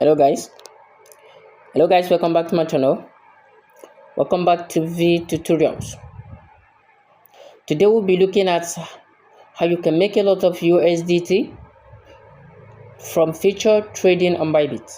hello guys welcome back to my channel. Welcome back to V tutorials. Today we'll be looking at how you can make a lot of USDT from future trading on Bybit.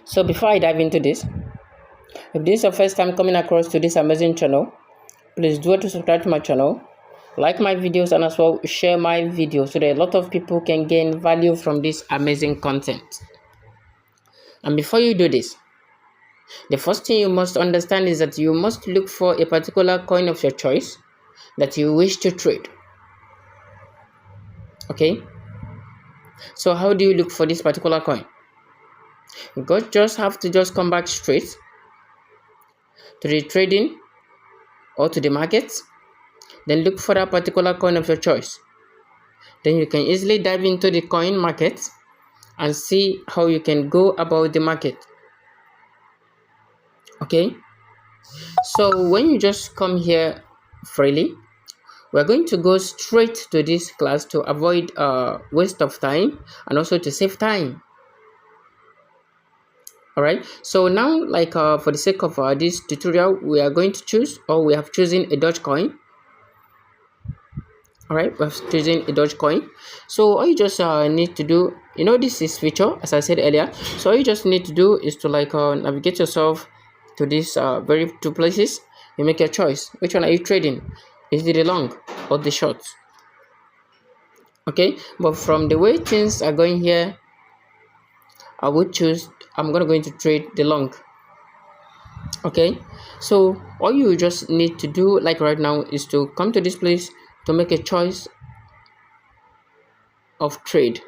So before I dive into this, if this is your first time coming across to this amazing channel, please do to subscribe to my channel, like my videos, and as well share my videos so that a lot of people can gain value from this amazing content. And before you do this, the first thing you must understand is that you must look for a particular coin of your choice that you wish to trade. Okay, so how do you look for this particular coin? You just have to come back straight to the trading or to the markets, then look for that particular coin of your choice. Then you can easily dive into the coin market and see how you can go about the market. Okay, so when you just come here freely, we're going to go straight to this class to avoid waste of time and also to save time. All right, so now for the sake of this tutorial, we are going to choose, or we have chosen, a Dogecoin. All right, we're choosing a Dogecoin. So all you just need to do, this is feature, as I said earlier. So all you just need to do is to navigate yourself to these very two places. You make your choice. Which one are you trading? Is it the long or the short? Okay, but from the way things are going here, I'm going to trade the long. Okay, so all you just need to do right now is to come to this place to make a choice of trade.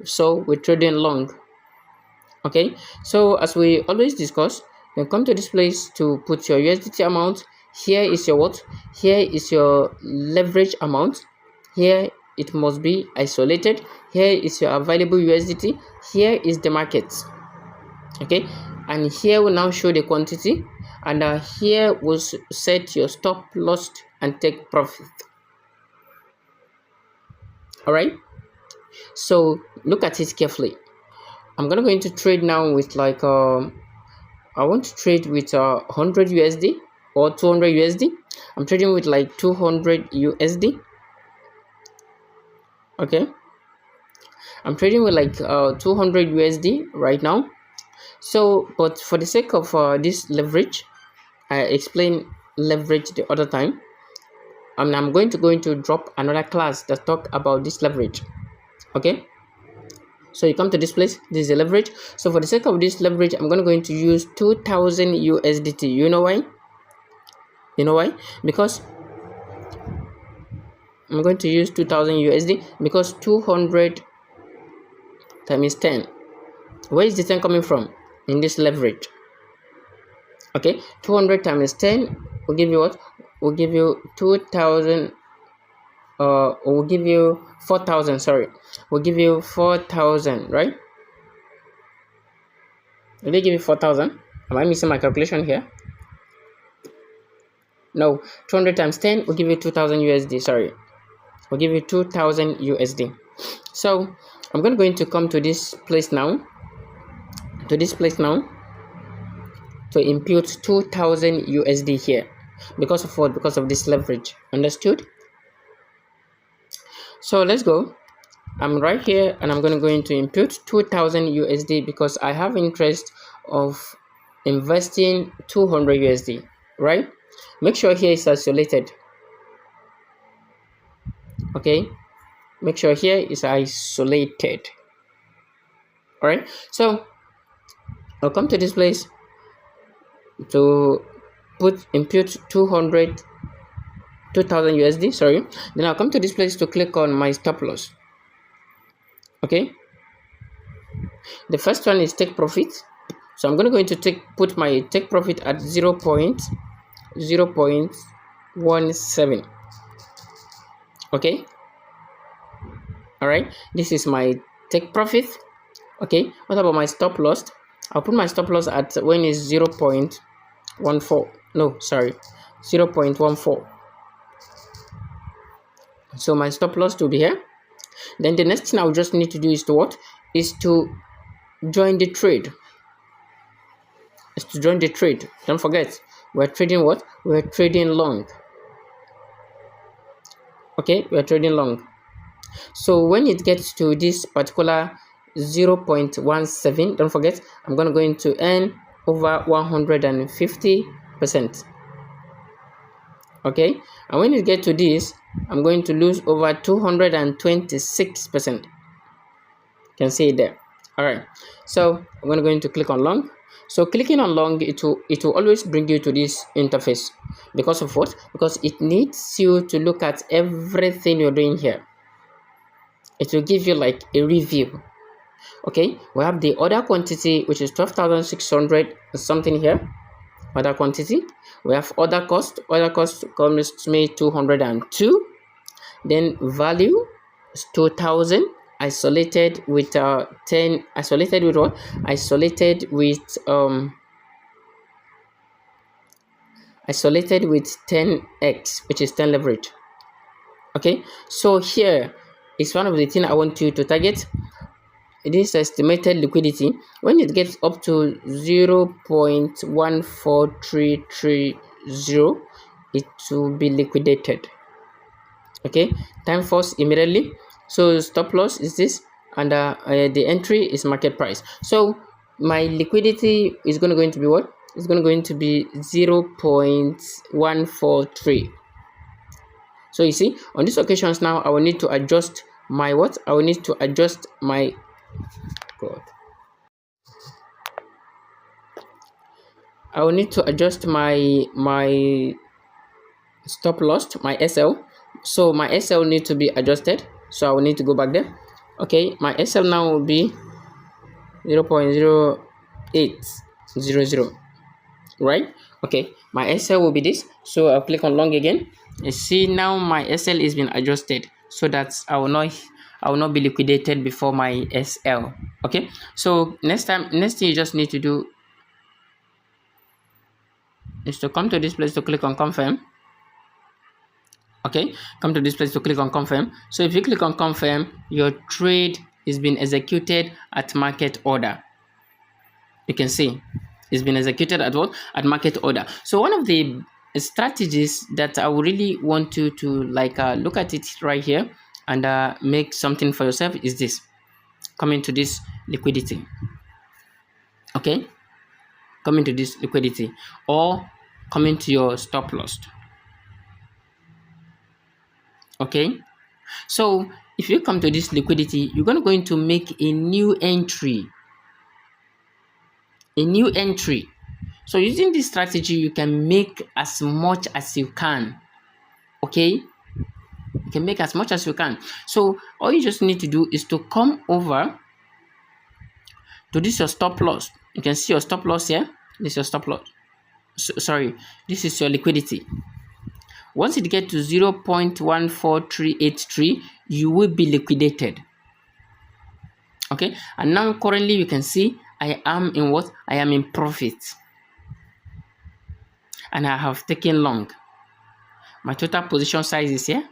So we're trading long. Okay, so as we always discuss, you come to this place to put your USDT amount. Here is your what? Here is your leverage amount. Here it must be isolated. Here is your available USDT. Here is the market. Okay, and here will now show the quantity, and here will set your stop loss and take profit. All right, so look at it carefully. I'm gonna go into trade now with I want to trade with 100 USD or 200 USD. I'm trading with 200 USD. Okay, I'm trading with 200 USD right now. So but for the sake of this leverage, I explained leverage the other time, and I'm going to drop another class that talk about this leverage. Okay, so you come to this place. This is the leverage. So for the sake of this leverage, I'm going to use 2000 USDT. You know why? Because I'm going to use 2000 USD because 200 times 10. Where is the 10 coming from in this leverage? Okay, 200 times 10 will give you what? Will give you 2000. Will give you 4000. Sorry, will give you 4000, right? Will they give you 4000? Am I missing my calculation here? No, 200 times 10 will give you 2000 USD. Sorry, will give you 2000 USD. So I'm going to come to this place now. To impute 2000 USD here because of what? Because of this leverage. Understood? So let's go. I'm right here, and I'm going to impute 2000 USD because I have interest of investing 200 USD, right? Make sure here is isolated. Okay, make sure here is isolated. All right, so I'll come to this place to impute 2000 USD. Sorry, then I'll come to this place to click on my stop loss. Okay, the first one is take profit. So I'm going to put my take profit at 0.017. Okay, all right, this is my take profit. Okay, what about my stop loss? I'll put my stop loss at when is 0.14. No, sorry, 0.14. So my stop loss will be here. Then the next thing I will just need to do is to what? Is to join the trade. Is to join the trade. Don't forget, we're trading what? We're trading long. Okay, we're trading long. So when it gets to this particular 0.17, don't forget, I'm going to earn over 150%. Okay, and when it gets to this, I'm going to lose over 226%. You can see it there. All right, so I'm going to click on long. So clicking on long, it will always bring you to this interface. Because of what? Because it needs you to look at everything you're doing here. It will give you like a review. Okay, we have the order quantity, which is 12,600 something here. Order quantity. We have order cost. Order cost comes to me 202. Then value is 2,000. Isolated with 10. Isolated with what? Isolated with 10x, which is 10 leverage. Okay, so here is one of the things I want you to target. It is estimated liquidity. When it gets up to 0.14330, it will be liquidated. Okay, time force immediately. So stop loss is this, and the entry is market price. So my liquidity is going to be what? It's going to be 0.143. So you see, on these occasions now, I will need to adjust my what? I will need to adjust my God. I will need to adjust my stop loss, my SL. So my SL need to be adjusted. So I will need to go back there. Okay, my SL now will be 0.0800, right? Okay, my SL will be this. So I'll click on long again. You see now my SL is being adjusted so that I will not be liquidated before my SL. Okay, so next thing you just need to do is to come to this place to click on confirm. Okay, come to this place to click on confirm. So if you click on confirm, your trade is being executed at market order. You can see it's been executed at what? At market order. So one of the strategies that I would really want you to look at it right here and make something for yourself is this. Come into this liquidity. Okay, come into this liquidity or come into your stop loss. Okay, so if you come to this liquidity, you're going to make a new entry. So using this strategy, you can make as much as you can. Okay, you can make as much as you can. So all you just need to do is to come over to this your stop loss. You can see your stop loss here. This is your stop loss. Sorry, this is your liquidity. Once it gets to 0.14383, you will be liquidated. Okay, and now currently you can see I am in what? I am in profit. And I have taken long. My total position size is here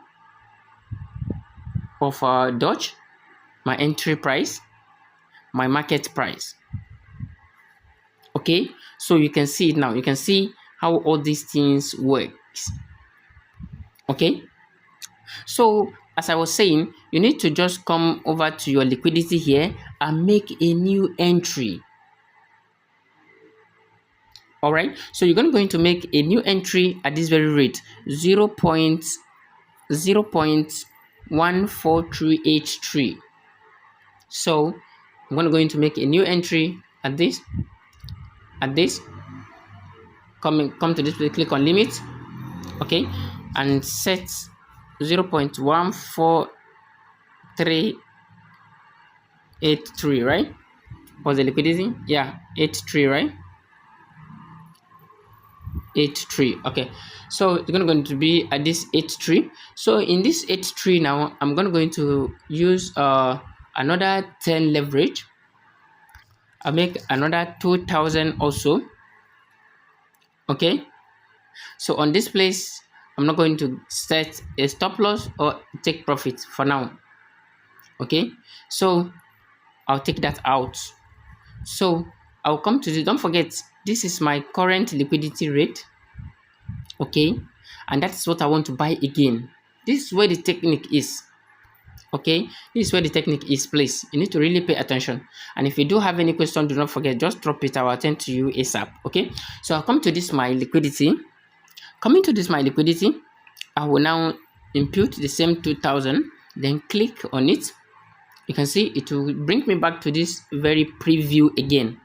of Dodge, my entry price, my market price. Okay, so you can see it now. You can see how all these things work. Okay, so as I was saying, you need to just come over to your liquidity here and make a new entry. All right, so you're going to make a new entry at this very rate, 0.14383. So I'm going to make a new entry at this. Come to this place, click on limit. Okay, and set 0.14383, right? Was the liquidity? Yeah, 83, right? 83. Okay, so it's going to be at this 83. So in this 83 now, I'm going to use another 10 leverage. I'll make another 2,000 also. Okay, so on this place, I'm not going to set a stop loss or take profit for now. Okay, so I'll take that out. So I'll come to this. Don't forget, this is my current liquidity rate. Okay, and that's what I want to buy again. This is where the technique is. Okay, this is where the technique is placed. You need to really pay attention. And if you do have any question, do not forget, just drop it. I will attend to you ASAP. Okay, so I'll come to this my liquidity. Coming to this my liquidity, I will now impute the same 2000, then click on it. You can see it will bring me back to this very preview again.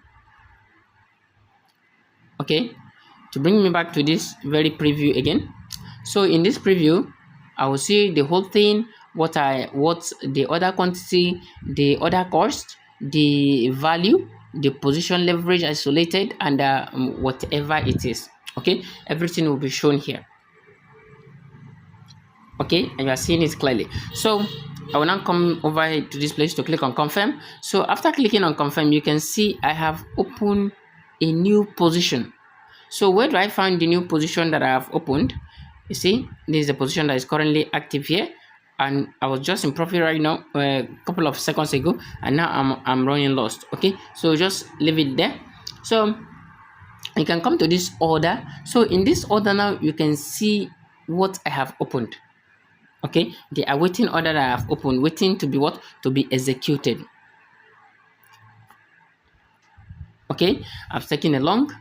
Okay, to bring me back to this very preview again. So in this preview, I will see the whole thing, what the other quantity, the other cost, the value, the position leverage isolated, and whatever it is. Okay, everything will be shown here. Okay, and you are seeing it clearly. So I will now come over to this place to click on confirm. So after clicking on confirm, you can see I have opened a new position. So where do I find the new position that I have opened? You see, this is the position that is currently active here, and I was just in profit right now a couple of seconds ago, and now I'm running lost. Okay, so just leave it there. So you can come to this order. So in this order now, you can see what I have opened. Okay, the awaiting order that I have opened, waiting to be what? To be executed. Okay, I've taken a long,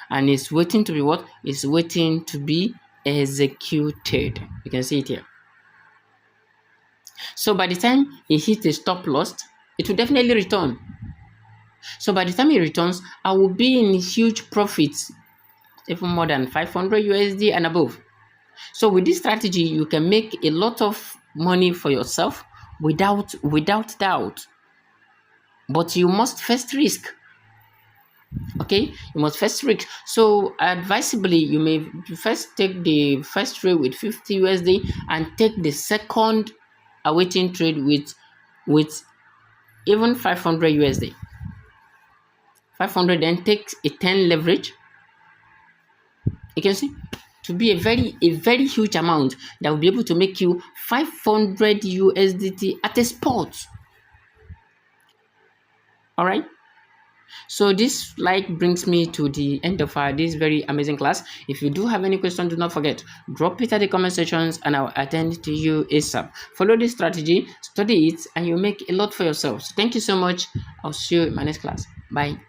and it's waiting to be what? It's waiting to be executed. You can see it here. So by the time it hits a stop loss, it will definitely return. So by the time it returns, I will be in huge profits, even more than 500 USD and above. So with this strategy, you can make a lot of money for yourself without doubt. But you must first risk. Okay, you must first risk. So advisably, you may first take the first trade with 50 USD and take the second awaiting trade with even 500 USD. 500, then take a 10 leverage. You can see to be a very huge amount that will be able to make you 500 USDT at a spot. All right. So this brings me to the end of this very amazing class. If you do have any question, do not forget, drop it at the comment sections and I'll attend to you ASAP. Follow this strategy, study it, and you'll make a lot for yourself. So thank you so much. I'll see you in my next class. Bye.